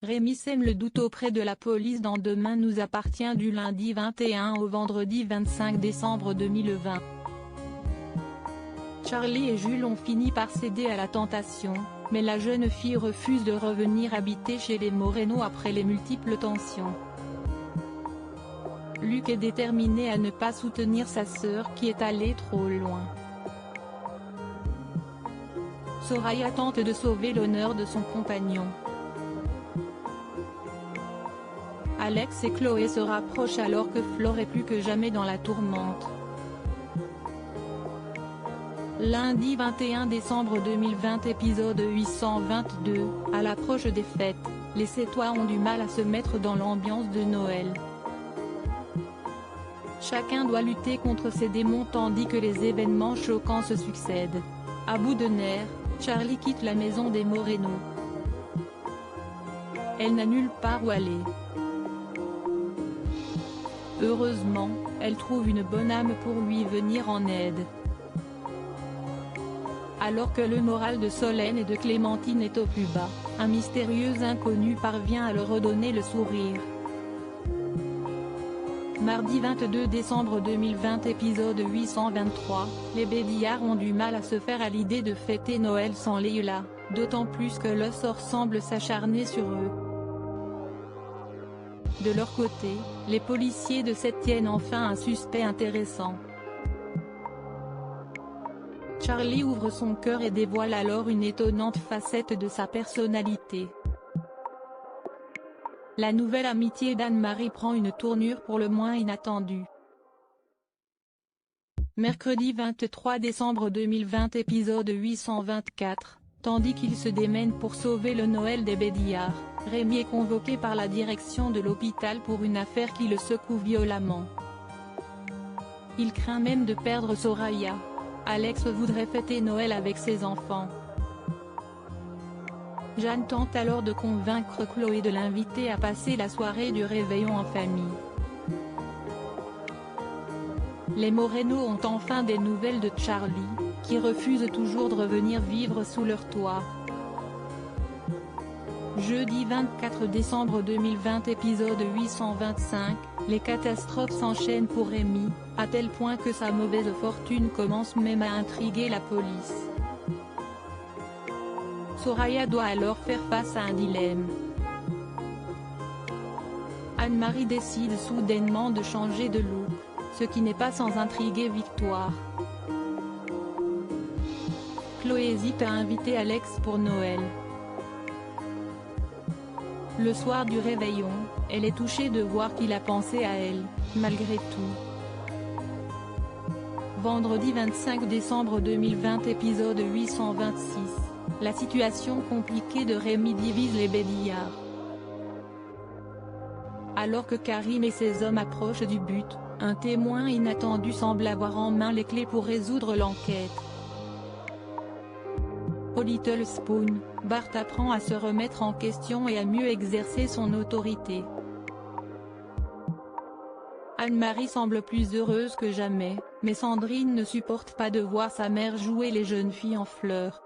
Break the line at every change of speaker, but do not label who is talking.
Rémi sème le doute auprès de la police dans Demain nous appartient du lundi 21 au vendredi 25 décembre 2020. Charlie et Jules ont fini par céder à la tentation, mais la jeune fille refuse de revenir habiter chez les Moreno après les multiples tensions. Luc est déterminé à ne pas soutenir sa sœur qui est allée trop loin. Soraya tente de sauver l'honneur de son compagnon. Alex et Chloé se rapprochent alors que Flore est plus que jamais dans la tourmente. Lundi 21 décembre 2020 épisode 822, à l'approche des fêtes, les Sétois ont du mal à se mettre dans l'ambiance de Noël. Chacun doit lutter contre ses démons tandis que les événements choquants se succèdent. À bout de nerfs, Charlie quitte la maison des Moreno. Elle n'a nulle part où aller. Heureusement, elle trouve une bonne âme pour lui venir en aide. Alors que le moral de Solène et de Clémentine est au plus bas, un mystérieux inconnu parvient à leur redonner le sourire. Mardi 22 décembre 2020 épisode 823, les Bédillard ont du mal à se faire à l'idée de fêter Noël sans Leila, d'autant plus que le sort semble s'acharner sur eux. De leur côté, les policiers de Sète tiennent enfin un suspect intéressant. Charlie ouvre son cœur et dévoile alors une étonnante facette de sa personnalité. La nouvelle amitié d'Anne-Marie prend une tournure pour le moins inattendue. Mercredi 23 décembre 2020 épisode 824, tandis qu'il se démène pour sauver le Noël des Bédillard, Rémi est convoqué par la direction de l'hôpital pour une affaire qui le secoue violemment. Il craint même de perdre Soraya. Alex voudrait fêter Noël avec ses enfants. Jeanne tente alors de convaincre Chloé de l'inviter à passer la soirée du réveillon en famille. Les Moreno ont enfin des nouvelles de Charlie, qui refuse toujours de revenir vivre sous leur toit. Jeudi 24 décembre 2020 épisode 825, les catastrophes s'enchaînent pour Rémi, à tel point que sa mauvaise fortune commence même à intriguer la police. Soraya doit alors faire face à un dilemme. Anne-Marie décide soudainement de changer de look, ce qui n'est pas sans intriguer Victoire. Chloé hésite à inviter Alex pour Noël. Le soir du réveillon, elle est touchée de voir qu'il a pensé à elle, malgré tout. Vendredi 25 décembre 2020 épisode 826, la situation compliquée de Rémi divise les Bédillard. Alors que Karim et ses hommes approchent du but, un témoin inattendu semble avoir en main les clés pour résoudre l'enquête. Au Little Spoon, Bart apprend à se remettre en question et à mieux exercer son autorité. Anne-Marie semble plus heureuse que jamais, mais Sandrine ne supporte pas de voir sa mère jouer les jeunes filles en fleurs.